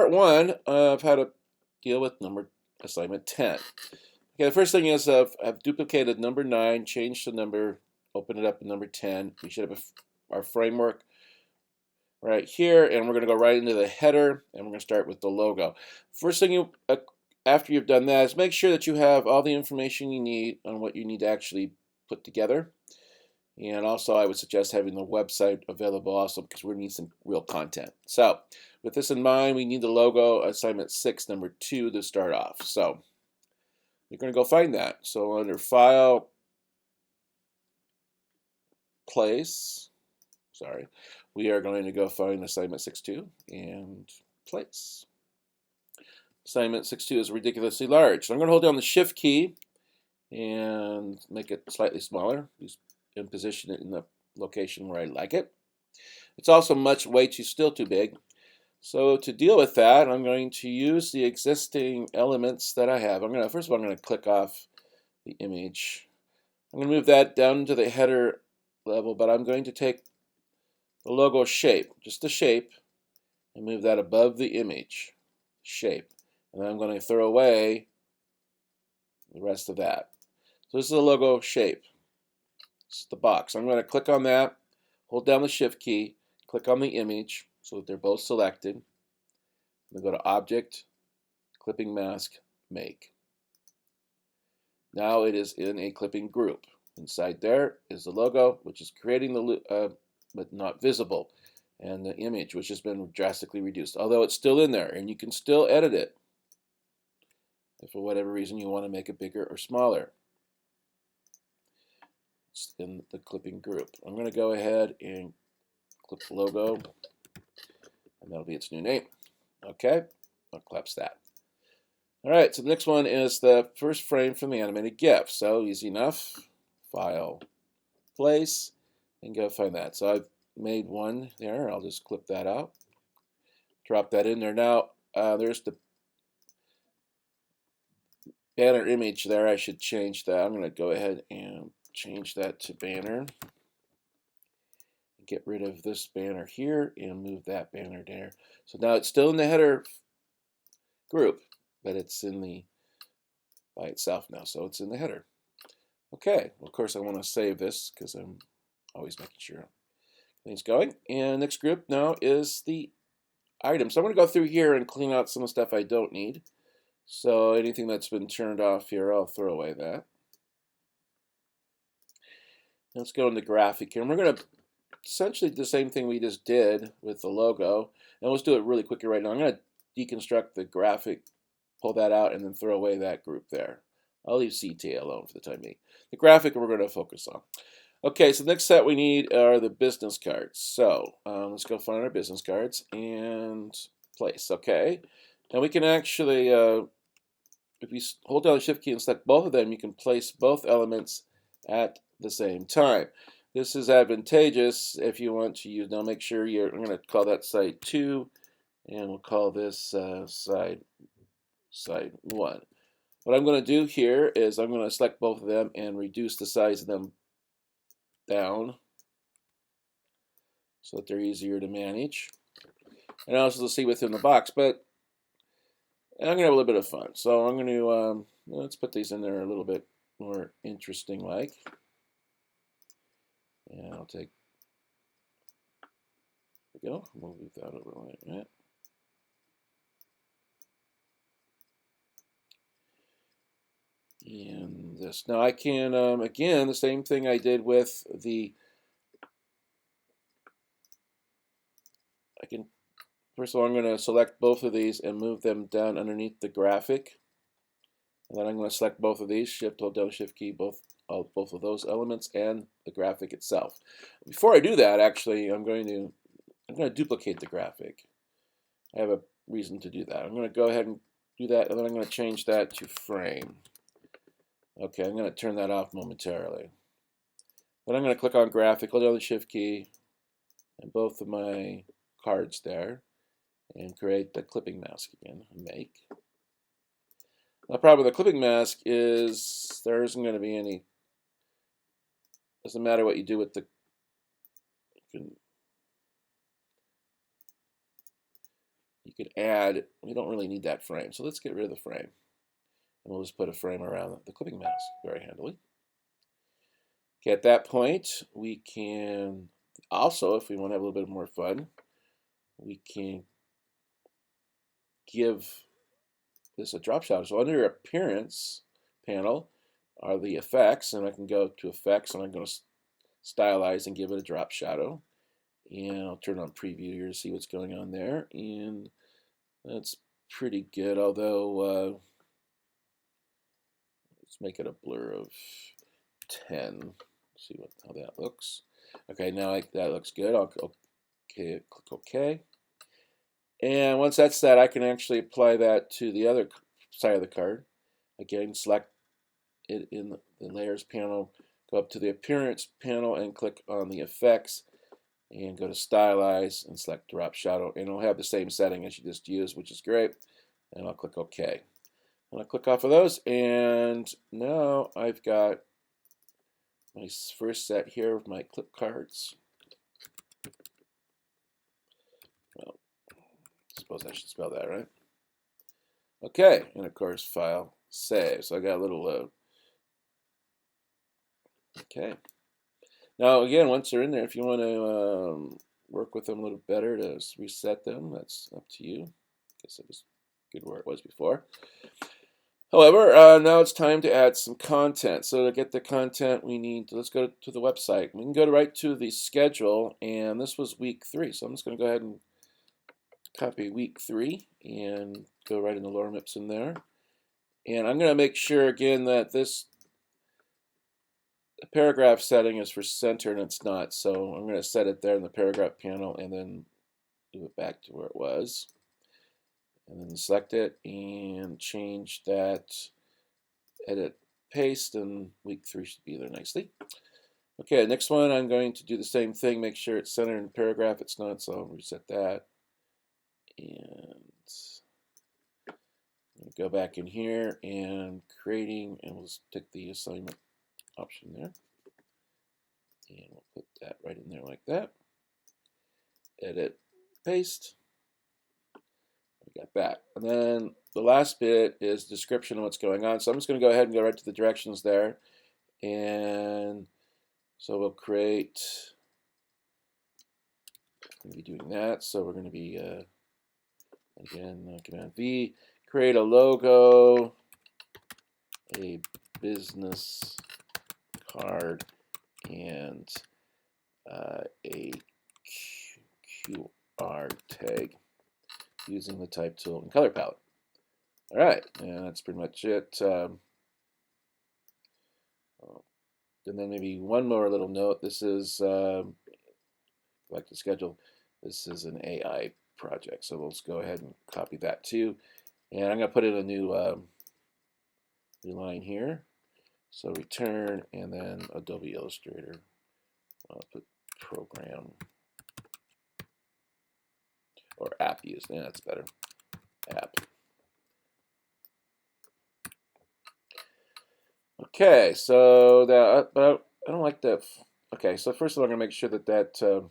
Part 1 of how to deal with assignment 10. Okay, the first thing is I've duplicated number 9, changed the number, open it up in number 10. We should have our framework right here, and we're going to go right into the header, and we're going to start with the logo. First thing after you've done that is make sure that you have all the information you need on what you need to actually put together. And also, I would suggest having the website available also because we're going to need some real content. So, with this in mind, we need the logo assignment 6, number 2 to start off. So, you're going to go find that. So, under File, Place, we are going to go find assignment 6.2 and Place. Assignment 6.2 is ridiculously large. So, I'm going to hold down the Shift key and make it slightly smaller and position it in the location where I like it. It's also still too big. So to deal with that, I'm going to use the existing elements that I have. First of all, I'm going to click off the image. I'm going to move that down to the header level, but I'm going to take the logo shape, just the shape, and move that above the image shape. And then I'm going to throw away the rest of that. So this is the logo shape. This is the box. I'm going to click on that, hold down the Shift key, click on the image so that they're both selected. I'm going to go to Object, Clipping Mask, Make. Now it is in a clipping group. Inside there is the logo, which is creating the but not visible, and the image, which has been drastically reduced. Although it's still in there, and you can still edit it if for whatever reason you want to make it bigger or smaller. It's in the clipping group. I'm going to go ahead and clip the logo, and that'll be its new name. Okay, I'll collapse that. All right, so the next one is the first frame from the animated GIF. So easy enough. File, Place, and go find that. So I've made one there. I'll just clip that out. Drop that in there. Now, there's the banner image there. I should change that. I'm going to go ahead and change that to banner. Get rid of this banner here and move that banner there. So now it's still in the header group, but it's in the by itself now. So it's in the header. Okay, well, of course I want to save this because I'm always making sure things going. And next group now is the item. So I'm going to go through here and clean out some of the stuff I don't need. So anything that's been turned off here, I'll throw away that. Let's go into graphic here. And we're going to essentially do the same thing we just did with the logo. And let's do it really quickly right now. I'm going to deconstruct the graphic, pull that out, and then throw away that group there. I'll leave CTA alone for the time being. The graphic we're going to focus on. Okay, so the next set we need are the business cards. So let's go find our business cards and place. Okay, now we can actually, if you hold down the Shift key and select both of them, you can place both elements at the same time. This is advantageous if you want to use. Now make sure I'm going to call that side 2, and we'll call this side 1. What I'm going to do here is I'm going to select both of them and reduce the size of them down so that they're easier to manage. And also to see within the box, but I'm going to have a little bit of fun. So I'm going to, let's put these in there a little bit more interesting like. And I'll take, there we go, we'll move that over like that. And this. Now I can, again, the same thing I did with the, first of all, I'm going to select both of these and move them down underneath the graphic. And then I'm going to select both of these, Shift, hold down Shift key, both of those elements and the graphic itself. Before I do that, actually, I'm going to duplicate the graphic. I have a reason to do that. I'm going to go ahead and do that, and then I'm going to change that to frame. Okay, I'm going to turn that off momentarily. Then I'm going to click on graphic, hold down the Shift key, and both of my cards there, and create the clipping mask again, make. The problem with the clipping mask is there isn't going to be any, doesn't matter what you do with you we could add, we don't really need that frame, so let's get rid of the frame. And we'll just put a frame around the clipping mouse very handily. Okay, at that point, we can also, if we want to have a little bit more fun, we can give this a drop shadow. So under Appearance panel are the effects, and I can go to Effects, and I'm going to stylize and give it a drop shadow. And I'll turn on Preview here to see what's going on there. And that's pretty good, although let's make it a blur of 10. See how that looks. Okay, now that looks good. I'll click OK. And once that's set, I can actually apply that to the other side of the card. Again, select it in the Layers panel, go up to the Appearance panel and click on the Effects, and go to Stylize and select Drop Shadow, and it'll have the same setting as you just used, which is great. And I'll click OK. And I'll click off of those, and now I've got my first set here of my clip cards. Well, I suppose I should spell that right. Okay, and of course, File, Save. So I got a little. Okay. Now again, once they're in there, if you want to work with them a little better to reset them, that's up to you. I guess it was good where it was before. However, now it's time to add some content. So to get the content, we need to, let's go to the website. We can go right to the schedule, and this was week 3. So I'm just going to go ahead and copy week 3 and go right in the lorem ipsum there. And I'm going to make sure again that this paragraph setting is for center, and it's not. So I'm going to set it there in the paragraph panel and then move it back to where it was. And then select it and change that, edit, paste, and week 3 should be there nicely. Okay, next one, I'm going to do the same thing, make sure it's centered in the paragraph. It's not, so I'll reset that. And go back in here and creating, and we'll stick the assignment option there. And we'll put that right in there like that. Edit, paste. We got that. And then the last bit is description of what's going on. So I'm just going to go ahead and go right to the directions there. And so we'll create, we're going to be doing that. So we're going to be, again, Command V, create a logo, a business card, and a QR tag using the type tool and color palette. All right, and that's pretty much it. And then maybe one more little note. This is, like the schedule, this is an AI project. So let's go ahead and copy that too. And I'm going to put in a new line here. So return, and then Adobe Illustrator. I'll put program or app used. Yeah, that's better. App. Okay, so that, but I don't like that. Okay, so first of all, I'm going to make sure that that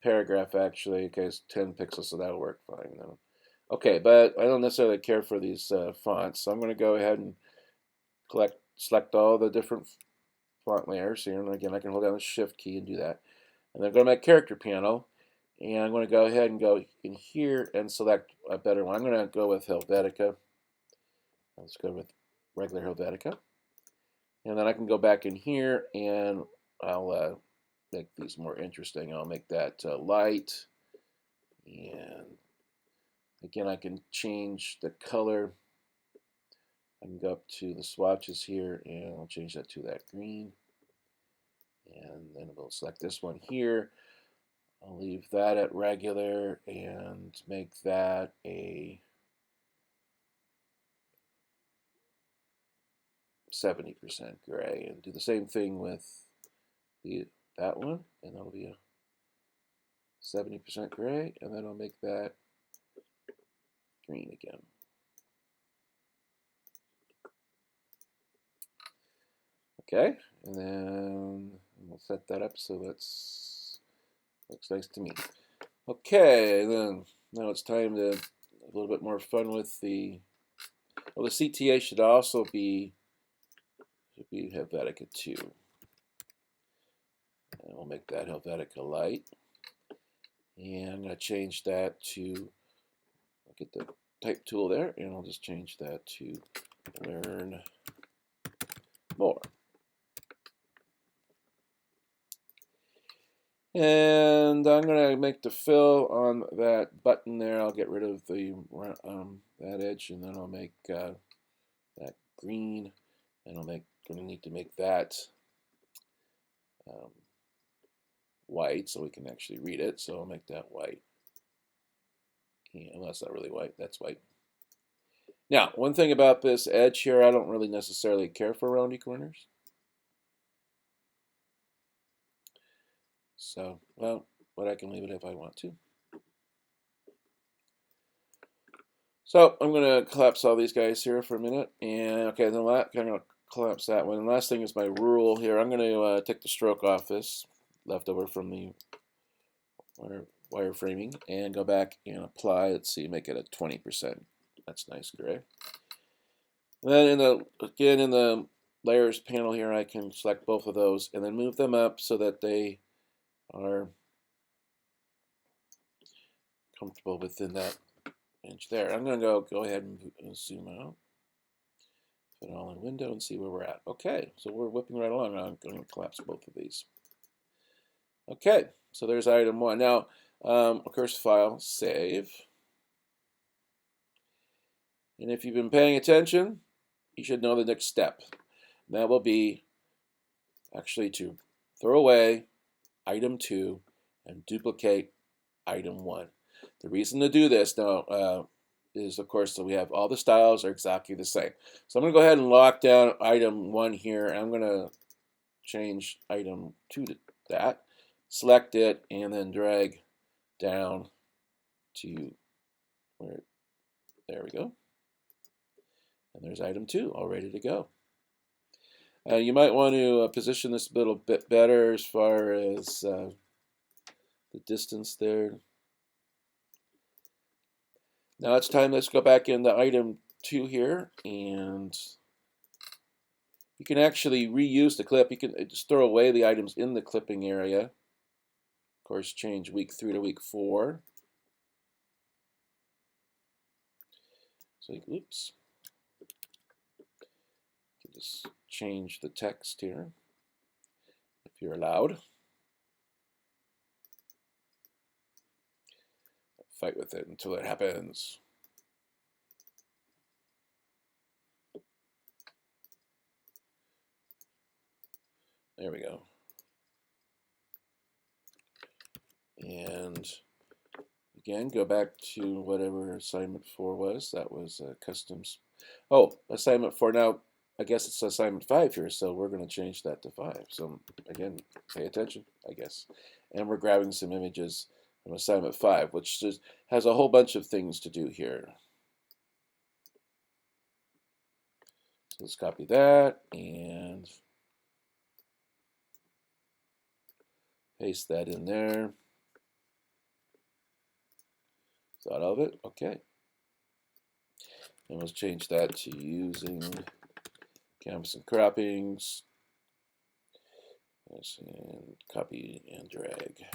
paragraph actually, okay, is 10 pixels, so that'll work fine. No. Okay, but I don't necessarily care for these fonts, so I'm going to go ahead and select all the different font layers here, and again, I can hold down the Shift key and do that. And then go to my character panel, and I'm going to go ahead and go in here and select a better one. I'm going to go with Helvetica. Let's go with regular Helvetica. And then I can go back in here and I'll make these more interesting. I'll make that light. And again, I can change the color. I can go up to the swatches here and I'll change that to that green. And then we'll select this one here. I'll leave that at regular and make that a 70% gray, and do the same thing with that one, and that'll be a 70% gray, and then I'll make that green again. Okay, and then we'll set that up so that's looks nice to me. Okay, then now it's time to have a little bit more fun with the. Well, the CTA should also be Helvetica 2. And we'll make that Helvetica light. And I'm going to change that to, I'll get the type tool there, and I'll just change that to learn more. And I'm going to make the fill on that button there. I'll get rid of the that edge, and then I'll make that green, and going to need to make that white so we can actually read it. So I'll make that white. And, well, that's not really white. That's white. Now, one thing about this edge here, I don't really necessarily care for roundy corners. So, well, but I can leave it if I want to. So I'm going to collapse all these guys here for a minute. And okay, then I'm going to collapse that one. And last thing is my rule here. I'm going to take the stroke off this leftover from the wireframing and go back and apply. Let's see, make it at 20%. That's nice gray. And then again in the layers panel here, I can select both of those and then move them up so that they are comfortable within that inch there. I'm going to go ahead and zoom out, put it all in window and see where we're at. Okay, so we're whipping right along. I'm going to collapse both of these. Okay, so there's item 1. Now, of course, file, save. And if you've been paying attention, you should know the next step. And that will be actually to throw away item 2 and duplicate item 1. The reason to do this now is, of course, that we have all the styles are exactly the same. So I'm going to go ahead and lock down item 1 here. I'm going to change item 2 to that, select it, and then drag down to where, there we go. And there's item 2 all ready to go. You might want to position this a little bit better as far as the distance there. Now it's time, let's go back into item 2 here, and you can actually reuse the clip. You can just throw away the items in the clipping area. Of course, change week 3 to week 4. So, oops. You can just change the text here if you're allowed. Fight with it until it happens. There we go. And again, go back to whatever assignment 4 was. That was customs. Oh, assignment 4. Now, I guess it's assignment 5 here, so we're going to change that to 5. So again, pay attention, I guess. And we're grabbing some images from assignment 5, which just has a whole bunch of things to do here. So let's copy that and paste that in there. Thought of it? Okay. And let's change that to using canvas and croppings. And copy and drag.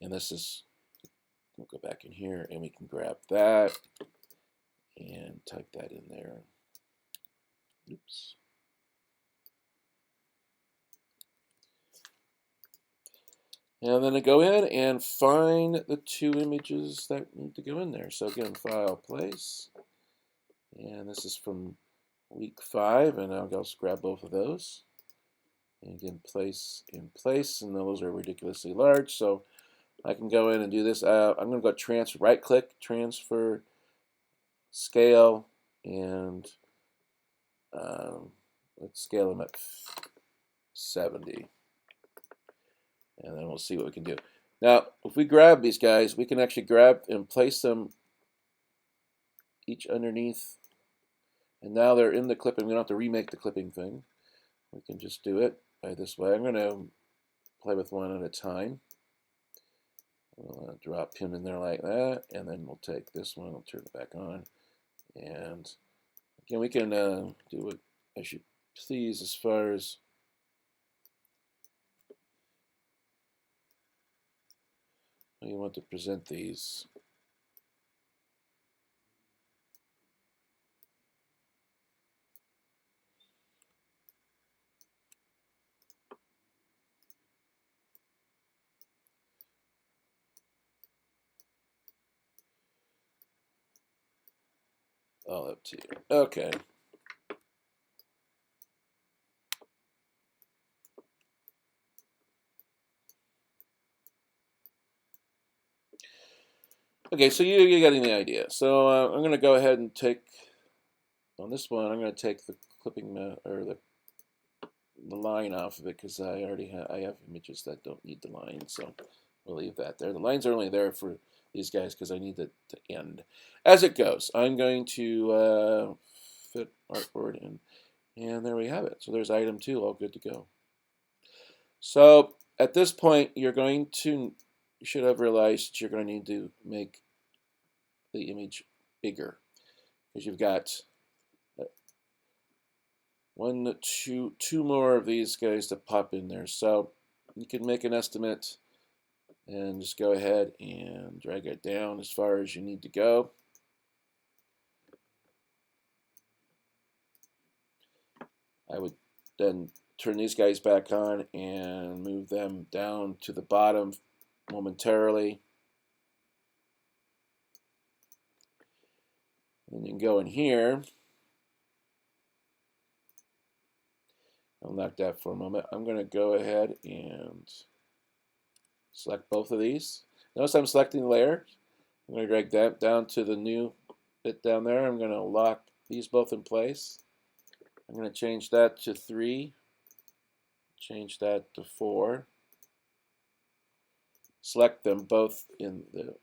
And this is, we'll go back in here and we can grab that and type that in there. Oops. And then I go in and find the 2 images that need to go in there. So again, file, place. And this is from week 5, and I'll just grab both of those. And again, place in place, and those are ridiculously large. So I can go in and do this. I'm going to go right click, transfer, scale, and let's scale them at 70. And then we'll see what we can do. Now, if we grab these guys, we can actually grab and place them each underneath. And now they're in the clipping. We don't have to remake the clipping thing. We can just do it by this way. I'm going to play with one at a time. We'll drop him in there like that, and then we'll take this one, we'll turn it back on, and again, we can do what I should please as far as how you want to present these. All up to you. Okay. Okay, so you're getting the idea. So I'm going to go ahead and take, on this one, I'm going to take the clipping or the line off of it because I have images that don't need the line, so we'll leave that there. The lines are only there for these guys because I need it to end. As it goes, I'm going to fit artboard in, and there we have it. So there's item 2, all good to go. So at this point, you should have realized that you're going to need to make the image bigger because you've got two more of these guys to pop in there. So you can make an estimate and just go ahead and drag it down as far as you need to go. I would then turn these guys back on and move them down to the bottom momentarily. And you can go in here. I'll knock that for a moment. I'm going to go ahead and select both of these. Notice I'm selecting the layer. I'm going to drag that down to the new bit down there. I'm going to lock these both in place. I'm going to change that to 3. Change that to 4. Select them both in the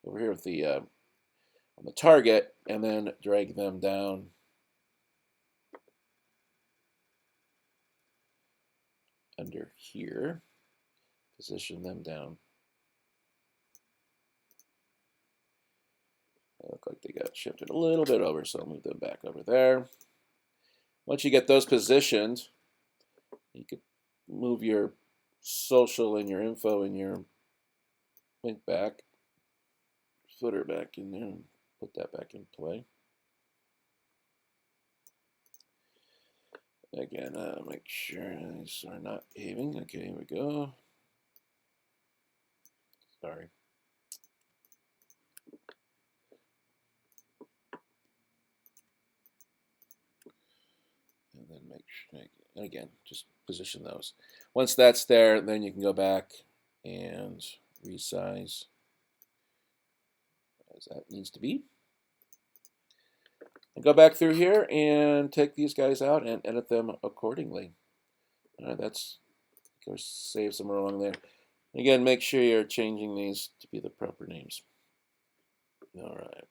over here with the on the target, and then drag them down under here. Position them down. They look like they got shifted a little bit over, so I'll move them back over there. Once you get those positioned, you could move your social and your info and your link back, footer back in there, and put that back in play. Again, make sure these are not behaving. Okay, here we go. Sorry. And then and again, just position those. Once that's there, then you can go back and resize as that needs to be. And go back through here and take these guys out and edit them accordingly. All right, that's go save somewhere along there. Again, make sure you're changing these to be the proper names. All right.